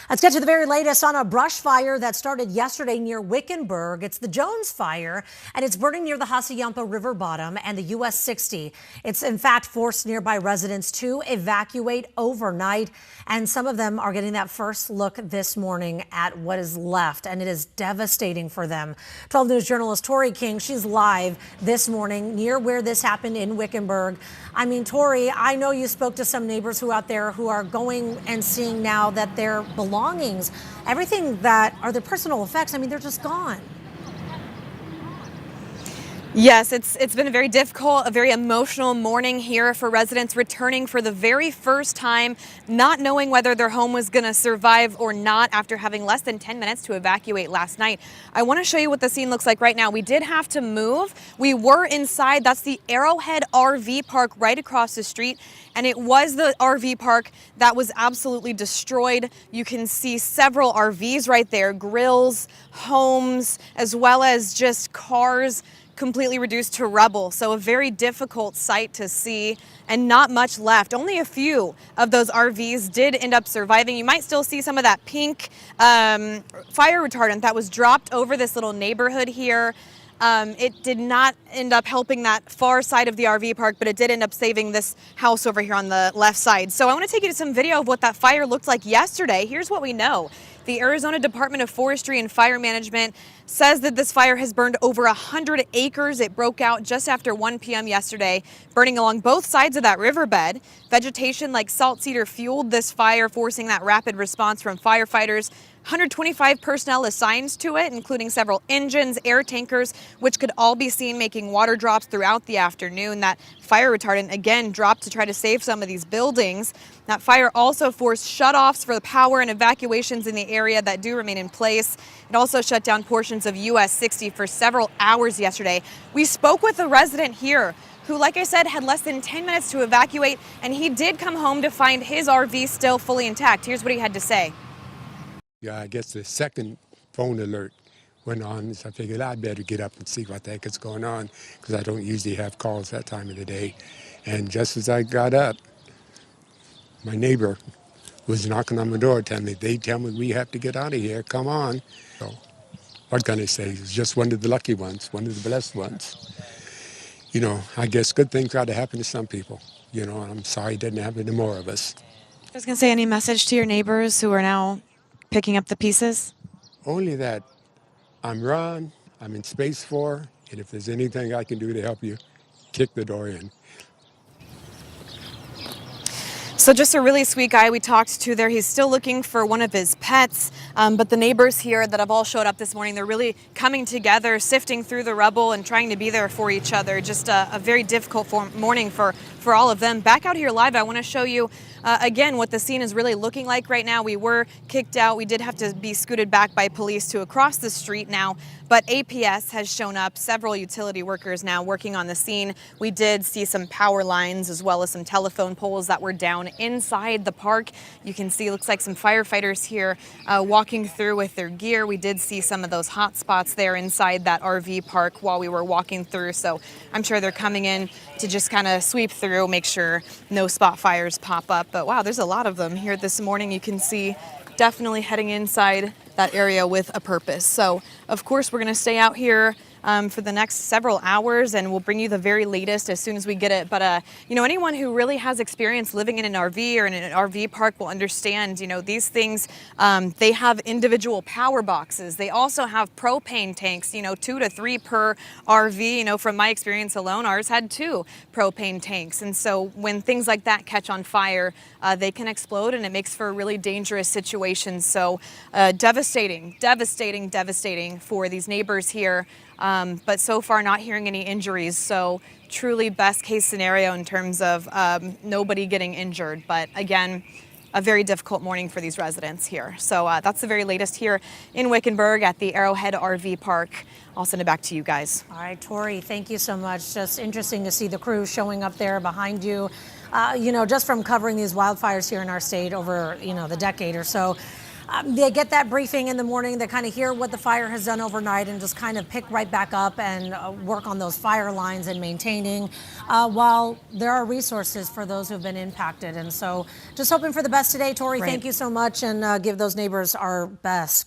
Let's get to the very latest on a brush fire that started yesterday near Wickenburg. It's the Jones Fire, and it's burning near the Hasayampa River bottom and the US 60. It's in fact forced nearby residents to evacuate overnight, and some of them are getting that first look this morning at what is left, and it is devastating for them. 12 News journalist Tori King, she's live this morning near where this happened in Wickenburg. I mean, Tori, I know you spoke to some neighbors who out there who are going and seeing now that their belongings, everything that are their personal effects, I mean, they're just gone. Yes, it's been a very difficult, a very emotional morning here for residents returning for the very first time, not knowing whether their home was going to survive or not after having less than 10 minutes to evacuate last night. I want to show you what the scene looks like right now. We did have to move. We were inside. That's the Arrowhead RV park right across the street. And it was the RV park that was absolutely destroyed. You can see several RVs right there, grills, homes, as well as just cars completely reduced to rubble. So a very difficult sight to see and not much left. Only a few of those RVs did end up surviving. You might still see some of that pink fire retardant that was dropped over this little neighborhood here. It did not end up helping that far side of the RV park, but it did end up saving this house over here on the left side. So I want to take you to some video of what that fire looked like yesterday. Here's what we know. The Arizona Department of Forestry and Fire Management says that this fire has burned over 100 acres. It broke out just after 1 p.m. yesterday, burning along both sides of that riverbed. Vegetation like salt cedar fueled this fire, forcing that rapid response from firefighters. 125 personnel assigned to it, including several engines, air tankers, which could all be seen making water drops throughout the afternoon. That fire retardant again dropped to try to save some of these buildings. That fire also forced shutoffs for the power and evacuations in the area that do remain in place. It also shut down portions of US 60 for several hours yesterday. We spoke with a resident here who, like I said, had less than 10 minutes to evacuate, and he did come home to find his RV still fully intact. Here's what he had to say. Yeah, I guess the second phone alert went on, so I figured I'd better get up and see what the heck is going on, because I don't usually have calls that time of the day. And just as I got up, my neighbor was knocking on my door telling me, we have to get out of here, come on. So what can I say? It's just one of the lucky ones, one of the blessed ones. You know, I guess good things got to happen to some people, you know, and I'm sorry it didn't happen to more of us. I was going to say, any message to your neighbors who are now picking up the pieces? Only that I'm Ron, I'm in Space 4, and if there's anything I can do to help you, kick the door in. So just a really sweet guy we talked to there. He's still looking for one of his pets, but the neighbors here that have all showed up this morning, they're really coming together, sifting through the rubble and trying to be there for each other. Just a very difficult morning for all of them. Back out here live, I want to show you again what the scene is really looking like right now. We were kicked out. We did have to be scooted back by police to across the street now, but APS has shown up, several utility workers now working on the scene. We did see some power lines as well as some telephone poles that were down inside the park. You can see, looks like some firefighters here walking through with their gear. We did see some of those hot spots there inside that RV park while we were walking through. So I'm sure they're coming in to just kind of sweep through, make sure no spot fires pop up. But wow, there's a lot of them here this morning. You can see definitely heading inside that area with a purpose. So of course we're going to stay out here for the next several hours, and we'll bring you the very latest as soon as we get it. But you know, anyone who really has experience living in an RV or in an RV park will understand, you know, these things, they have individual power boxes. They also have propane tanks, you know, 2 to 3 per RV. You know, from my experience alone, ours had 2 propane tanks. And so when things like that catch on fire, they can explode, and it makes for a really dangerous situation. So devastating for these neighbors here. But so far not hearing any injuries. So truly best case scenario in terms of nobody getting injured. But again, a very difficult morning for these residents here. So that's the very latest here in Wickenburg at the Arrowhead RV Park. I'll send it back to you guys. All right, Tori, thank you so much. Just interesting to see the crew showing up there behind you. You know, just from covering these wildfires here in our state over, you know, the decade or so. They get that briefing in the morning. They kind of hear what the fire has done overnight and just kind of pick right back up and work on those fire lines and maintaining while there are resources for those who've been impacted. And so just hoping for the best today. Tori, Right. thank you so much, and give those neighbors our best.